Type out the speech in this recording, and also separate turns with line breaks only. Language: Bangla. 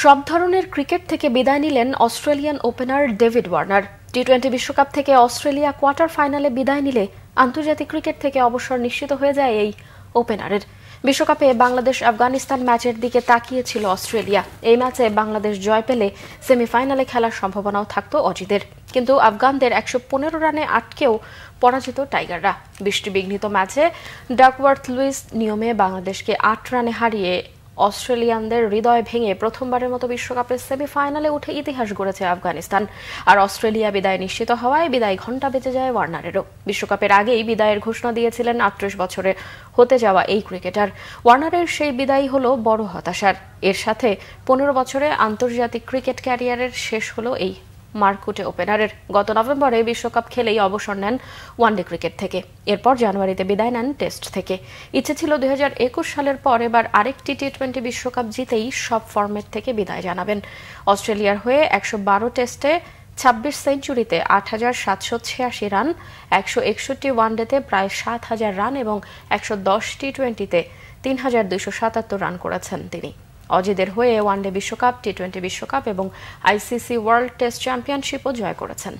সব ধরনের ক্রিকেট থেকে বিদায় নিলেন অস্ট্রেলিয়ান ওপেনার ডেভিড ওয়ার্নার। টি-20 বিশ্বকাপ থেকে অস্ট্রেলিয়া কোয়ার্টার ফাইনালে বিদায় নিলে আন্তর্জাতিক ক্রিকেট থেকে অবসর নিশ্চিত হয়ে যায় এই ওপেনারের। বিশ্বকাপে বাংলাদেশ আফগানিস্তান ম্যাচের দিকে তাকিয়েছিল অস্ট্রেলিয়া। এই ম্যাচে বাংলাদেশ জয় পেলে সেমিফাইনালে খেলার সম্ভাবনাও থাকত অজিদের, কিন্তু আফগানদের 115 রানে আটকেও পরাজিত টাইগাররা। বৃষ্টিবিঘ্নিত ম্যাচে ডাকওয়ার্থ লুইস নিয়মে বাংলাদেশকে 8 রানে হারিয়ে অস্ট্রেলিয়ানদের হৃদয় ভেঙে প্রথমবারের মতো বিশ্বকাপের সেমিফাইনালে উঠে ইতিহাস গড়েছে আফগানিস্তান। আর অস্ট্রেলিয়া বিদায় নিশ্চিত হওয়ায় বিদায় ঘণ্টা বেজে যায় ওয়ার্নারেরও। বিশ্বকাপের আগেই বিদায়ের ঘোষণা দিয়েছিলেন 38 বছরে হতে যাওয়া এই ক্রিকেটার। ওয়ার্নারের সেই বিদায় হলো বড় হতাশার। এর সাথে 15 বছরে আন্তর্জাতিক ক্রিকেট ক্যারিয়ারের শেষ হলো এই মারকুটে ওপেনারের। গত নভেম্বরে বিশ্বকাপ খেলেই অবসর নেন ওয়ানডে ক্রিকেট থেকে। এরপর জানুয়ারিতে বিদায় নেন টেস্ট থেকে। ইচ্ছে ছিল 2021 সালের পর এবার আরেকটি টি-20 বিশ্বকাপ জিতেই সব ফরম্যাট থেকে বিদায় জানাবেন। অস্ট্রেলিয়ার হয়ে 112 টেস্টে 26 সেঞ্চুরিতে 8,786 রান, 161 ওয়ানডেতে প্রায় 7,000 রান এবং 110 টি-20তে 3,277 রান করেছেন তিনি। অজিদের হয়ে ওয়ানডে বিশ্বকাপ, টি-20 বিশ্বকাপ এবং আইসিসি ওয়ার্ল্ড টেস্ট চ্যাম্পিয়নশিপও জয় করেছেন।